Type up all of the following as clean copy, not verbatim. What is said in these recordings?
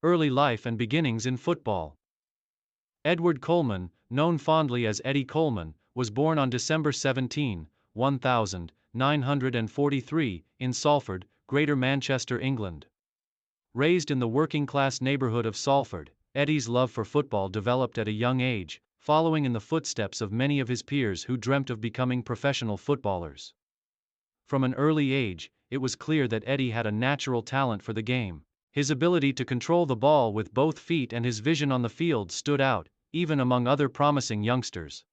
Early life and beginnings in football. Edward Colman, known fondly as Eddie Colman, was born on December 17, 1943, in Salford, Greater Manchester, England. Raised in the working-class neighborhood of Salford, Eddie's love for football developed at a young age, following in the footsteps of many of his peers who dreamt of becoming professional footballers. From an early age, it was clear that Eddie had a natural talent for the game. His ability to control the ball with both feet and his vision on the field stood out, even among other promising youngsters.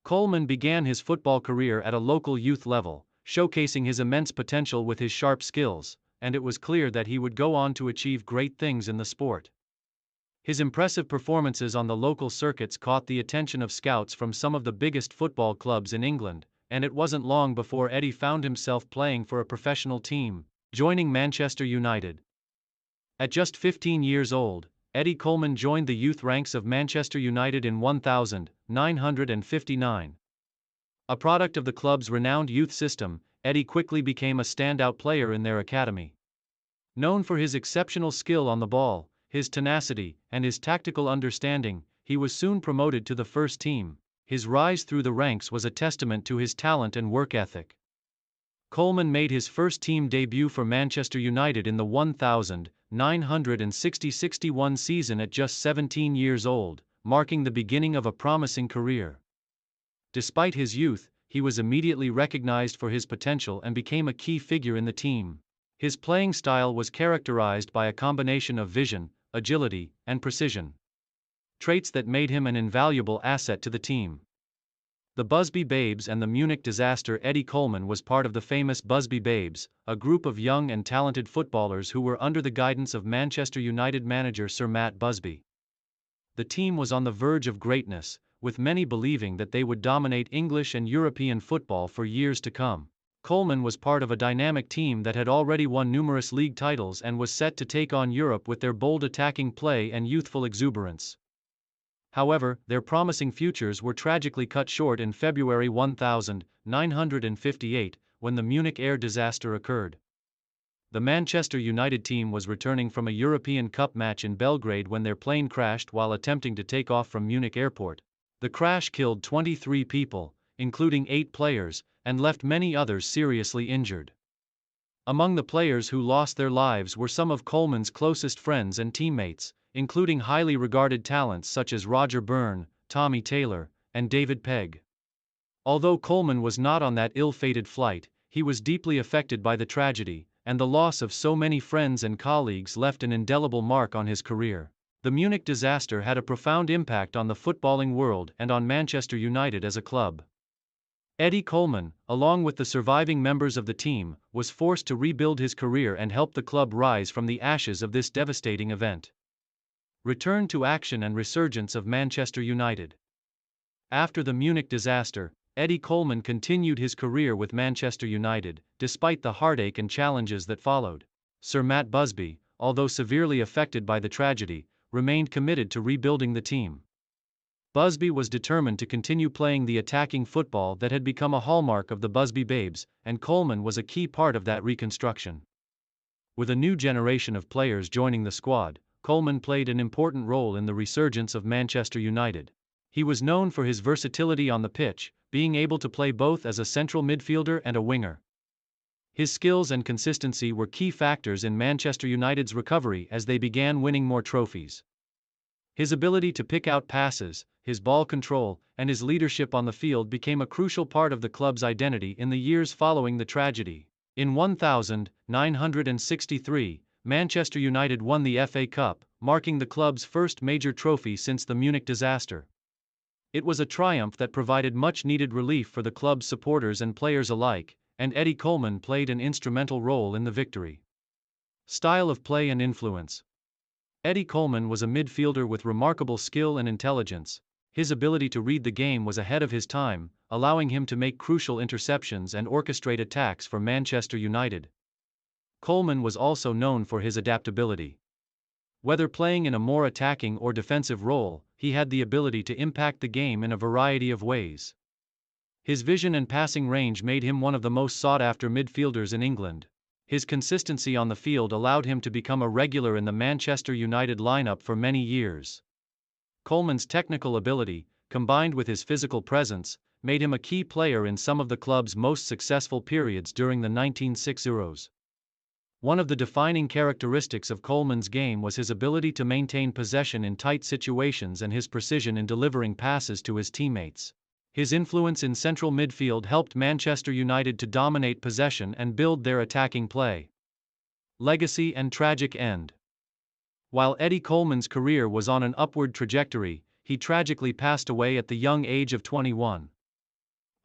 Colman began his football career at a local youth level, showcasing his immense potential with his sharp skills, and it was clear that he would go on to achieve great things in the sport. His impressive performances on the local circuits caught the attention of scouts from some of the biggest football clubs in England, and it wasn't long before Eddie found himself playing for a professional team, joining Manchester United. At just 15 years old, Eddie Colman joined the youth ranks of Manchester United in 1959. A product of the club's renowned youth system, Eddie quickly became a standout player in their academy. Known for his exceptional skill on the ball, his tenacity, and his tactical understanding, he was soon promoted to the first team. His rise through the ranks was a testament to his talent and work ethic. Colman made his first team debut for Manchester United in the 1960-61 season at just 17 years old, marking the beginning of a promising career. Despite his youth, he was immediately recognized for his potential and became a key figure in the team. His playing style was characterized by a combination of vision, agility, and precision, traits that made him an invaluable asset to the team. The Busby Babes and the Munich disaster. Eddie Colman was part of the famous Busby Babes, a group of young and talented footballers who were under the guidance of Manchester United manager Sir Matt Busby. The team was on the verge of greatness, with many believing that they would dominate English and European football for years to come. Colman was part of a dynamic team that had already won numerous league titles and was set to take on Europe with their bold attacking play and youthful exuberance. However, their promising futures were tragically cut short in February 1958, when the Munich air disaster occurred. The Manchester United team was returning from a European Cup match in Belgrade when their plane crashed while attempting to take off from Munich airport. The crash killed 23 people, including 8 players, and left many others seriously injured. Among the players who lost their lives were some of Colman's closest friends and teammates, including highly regarded talents such as Roger Byrne, Tommy Taylor, and David Pegg. Although Colman was not on that ill-fated flight, he was deeply affected by the tragedy, and the loss of so many friends and colleagues left an indelible mark on his career. The Munich disaster had a profound impact on the footballing world and on Manchester United as a club. Eddie Colman, along with the surviving members of the team, was forced to rebuild his career and help the club rise from the ashes of this devastating event. Return to action and resurgence of Manchester United. After the Munich disaster, Eddie Colman continued his career with Manchester United, despite the heartache and challenges that followed. Sir Matt Busby, although severely affected by the tragedy, remained committed to rebuilding the team. Busby was determined to continue playing the attacking football that had become a hallmark of the Busby Babes, and Colman was a key part of that reconstruction. With a new generation of players joining the squad, Colman played an important role in the resurgence of Manchester United. He was known for his versatility on the pitch, being able to play both as a central midfielder and a winger. His skills and consistency were key factors in Manchester United's recovery as they began winning more trophies. His ability to pick out passes, his ball control, and his leadership on the field became a crucial part of the club's identity in the years following the tragedy. In 1963, Manchester United won the FA Cup, marking the club's first major trophy since the Munich disaster. It was a triumph that provided much-needed relief for the club's supporters and players alike, and Eddie Colman played an instrumental role in the victory. Style of play and influence. Eddie Colman was a midfielder with remarkable skill and intelligence. His ability to read the game was ahead of his time, allowing him to make crucial interceptions and orchestrate attacks for Manchester United. Colman was also known for his adaptability. Whether playing in a more attacking or defensive role, he had the ability to impact the game in a variety of ways. His vision and passing range made him one of the most sought-after midfielders in England. His consistency on the field allowed him to become a regular in the Manchester United lineup for many years. Colman's technical ability, combined with his physical presence, made him a key player in some of the club's most successful periods during the 1960s. One of the defining characteristics of Colman's game was his ability to maintain possession in tight situations and his precision in delivering passes to his teammates. His influence in central midfield helped Manchester United to dominate possession and build their attacking play. Legacy and tragic end. While Eddie Colman's career was on an upward trajectory, he tragically passed away at the young age of 21.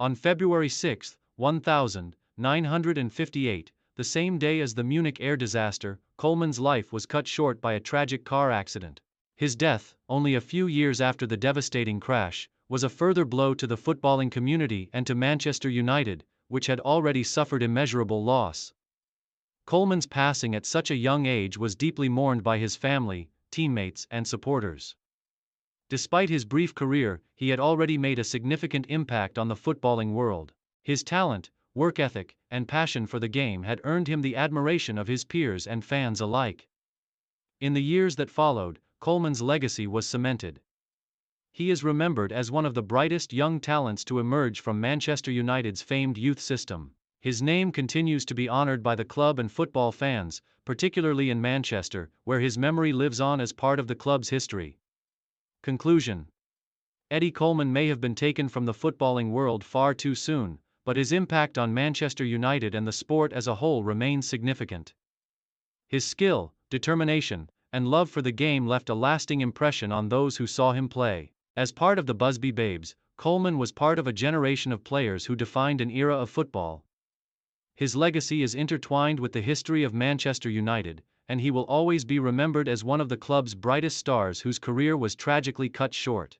On February 6, 1958, the same day as the Munich air disaster, Colman's life was cut short by a tragic car accident. His death, only a few years after the devastating crash, was a further blow to the footballing community and to Manchester United, which had already suffered immeasurable loss. Colman's passing at such a young age was deeply mourned by his family, teammates, and supporters. Despite his brief career, he had already made a significant impact on the footballing world. His talent, work ethic, and passion for the game had earned him the admiration of his peers and fans alike. In the years that followed, Colman's legacy was cemented. He is remembered as one of the brightest young talents to emerge from Manchester United's famed youth system. His name continues to be honored by the club and football fans, particularly in Manchester, where his memory lives on as part of the club's history. Conclusion. Eddie Colman may have been taken from the footballing world far too soon, but his impact on Manchester United and the sport as a whole remains significant. His skill, determination, and love for the game left a lasting impression on those who saw him play. As part of the Busby Babes, Colman was part of a generation of players who defined an era of football. His legacy is intertwined with the history of Manchester United, and he will always be remembered as one of the club's brightest stars whose career was tragically cut short.